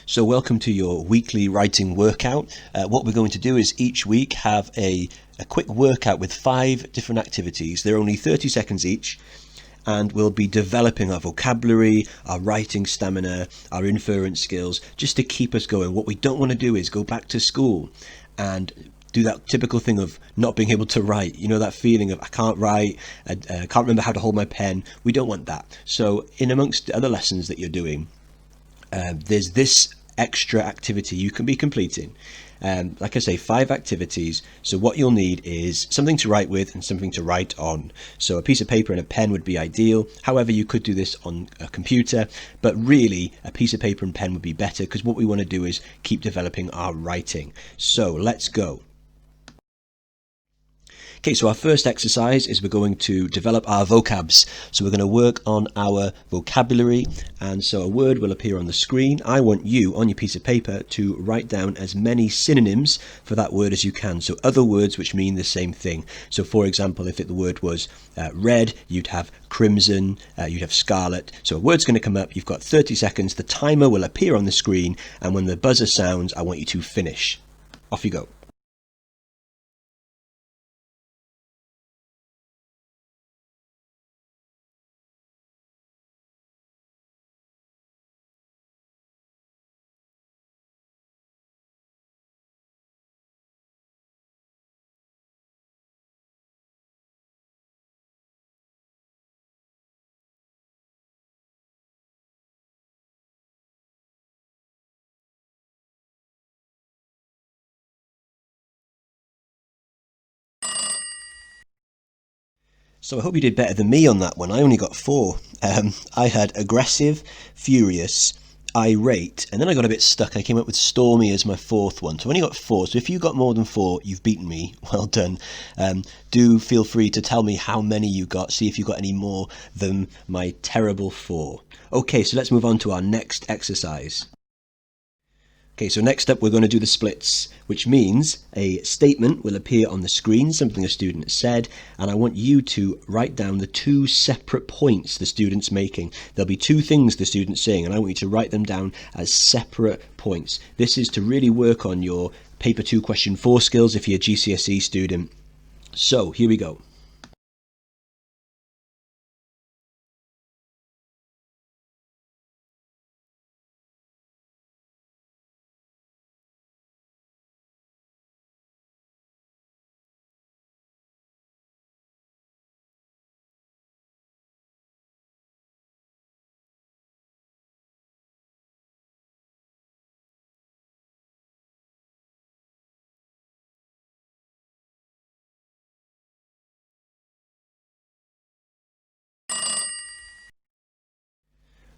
So welcome to your weekly writing workout. What we're going to do is each week have a quick workout with 5 different activities. They're only 30 seconds each, and we'll be developing our vocabulary, our writing stamina, our inference skills, just to keep us going. What we don't want to do is go back to school and do that typical thing of not being able to write. You know, that feeling of I can't write, I can't remember how to hold my pen. We don't want that. So in amongst other lessons that you're doing, there's this extra activity you can be completing. Like I say, 5 activities. So what you'll need is something to write with and something to write on. So a piece of paper and a pen would be ideal. However, you could do this on a computer, but really a piece of paper and pen would be better, because what we want to do is keep developing our writing. So let's go. Okay, so our first exercise is we're going to develop our vocabs. So we're going to work on our vocabulary, and so a word will appear on the screen. I want you on your piece of paper to write down as many synonyms for that word as you can. So other words which mean the same thing. So for example, if the word was red, you'd have crimson, you'd have scarlet. So a word's going to come up, you've got 30 seconds, the timer will appear on the screen, and when the buzzer sounds, I want you to finish. Off you go. So I hope you did better than me on that one. I only got 4. I had aggressive, furious, irate, and then I got a bit stuck. I came up with stormy as my 4th one. So I only got 4. So if you got more than 4, you've beaten me. Well done. Do feel free to tell me how many you got. See if you got any more than my terrible 4. Okay, so let's move on to our next exercise. Okay, so next up we're going to do the splits, which means a statement will appear on the screen, something a student has said, and I want you to write down the 2 separate points the student's making. There'll be 2 things the student's saying, and I want you to write them down as separate points. This is to really work on your paper 2 question 4 skills if you're a GCSE student. So here we go.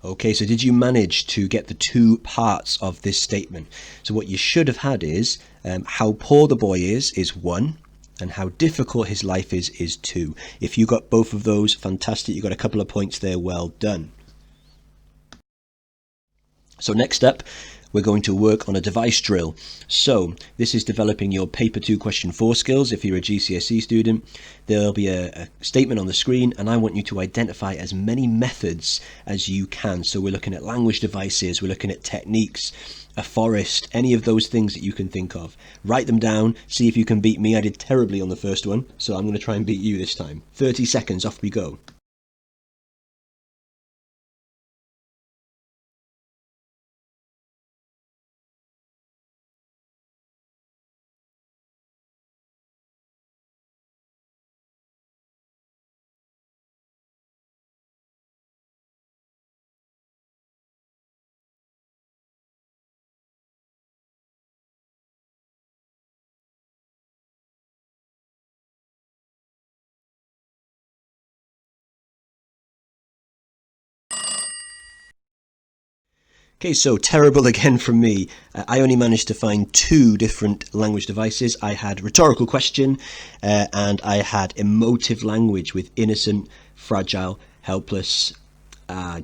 Okay, so did you manage to get the 2 parts of this statement? So what you should have had is how poor the boy is 1, and how difficult his life is 2. If you got both of those, fantastic. You got a couple of points there. Well done. So next up, we're going to work on a device drill. So this is developing your paper 2 question 4 skills if you're a GCSE student. There'll be a statement on the screen, and I want you to identify as many methods as you can. So we're looking at language devices, we're looking at techniques, a forest, any of those things that you can think of. Write them down, see if you can beat me. I did terribly on the first one, so I'm going to try and beat you this time. 30 seconds, off we go. Okay, so terrible again from me. I only managed to find 2 different language devices. I had rhetorical question and I had emotive language with innocent, fragile, helpless.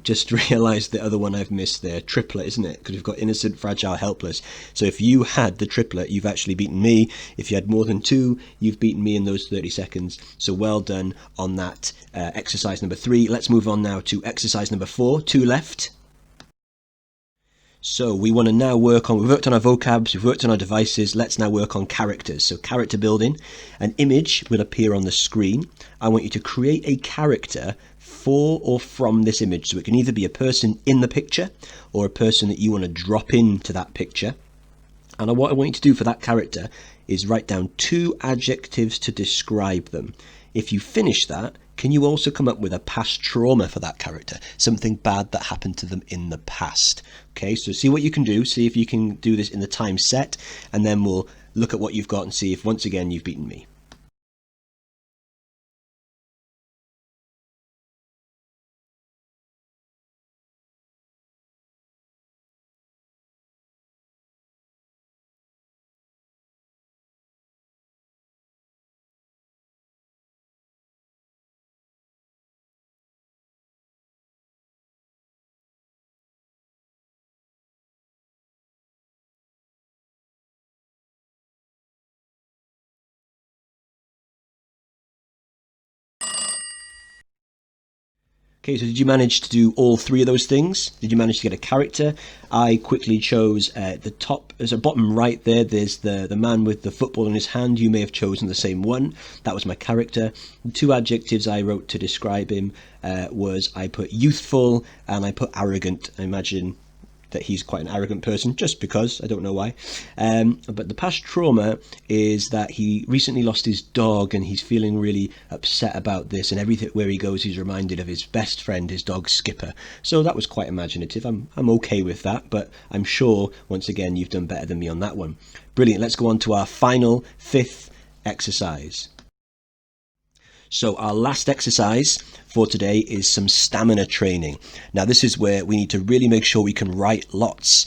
Just realised the other one I've missed there, triplet, isn't it? Because we've got innocent, fragile, helpless. So if you had the triplet, you've actually beaten me. If you had more than 2, you've beaten me in those 30 seconds. So well done on that exercise number 3. Let's move on now to exercise number 4, 2 left. So we want to now we've worked on our vocabs, we've worked on our devices, let's now work on characters. So character building, an image will appear on the screen. I want you to create a character for or from this image. So it can either be a person in the picture or a person that you want to drop into that picture. And what I want you to do for that character is write down 2 adjectives to describe them. If you finish that, can you also come up with a past trauma for that character? Something bad that happened to them in the past. Okay, so see what you can do. See if you can do this in the time set, and then we'll look at what you've got and see if once again you've beaten me. Okay, so did you manage to do all 3 of those things? Did you manage to get a character? I quickly chose the top, there's a bottom right there, there's the man with the football in his hand. You may have chosen the same one. That was my character. The 2 adjectives I wrote to describe him was I put youthful and I put arrogant. I imagine that he's quite an arrogant person, just because, I don't know why. But the past trauma is that he recently lost his dog and he's feeling really upset about this, and everywhere he goes he's reminded of his best friend, his dog Skipper. So that was quite imaginative. I'm okay with that, but I'm sure once again you've done better than me on that one. Brilliant. Let's go on to our final 5th exercise. So our last exercise for today is some stamina training. Now this is where we need to really make sure we can write lots,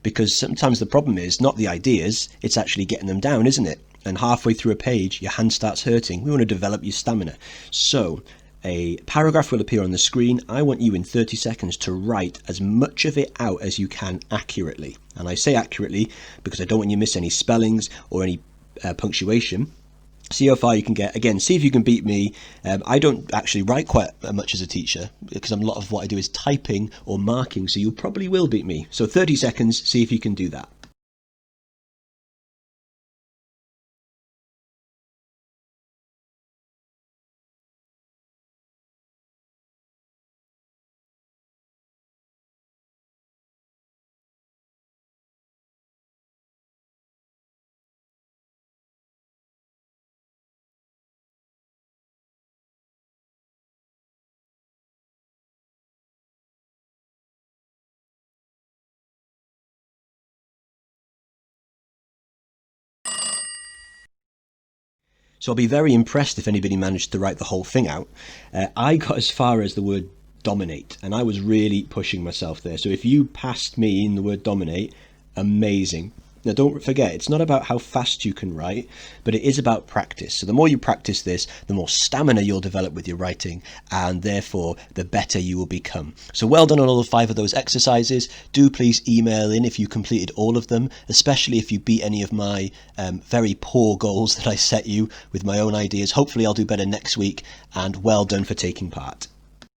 because sometimes the problem is not the ideas, it's actually getting them down, isn't it? And halfway through a page your hand starts hurting. We want to develop your stamina. So a paragraph will appear on the screen. I want you in 30 seconds to write as much of it out as you can accurately. And I say accurately because I don't want you to miss any spellings or any punctuation. See how far you can get. Again, see if you can beat me. I don't actually write quite much as a teacher because a lot of what I do is typing or marking, so you probably will beat me. So 30 seconds, see if you can do that. So I'll be very impressed if anybody managed to write the whole thing out. I got as far as the word dominate, and I was really pushing myself there. So if you passed me in the word dominate, amazing. Now don't forget, it's not about how fast you can write, but it is about practice. So the more you practice this, the more stamina you'll develop with your writing, and therefore the better you will become. So well done on all 5 of those exercises. Do please email in if you completed all of them, especially if you beat any of my very poor goals that I set you with my own ideas. Hopefully I'll do better next week, and well done for taking part.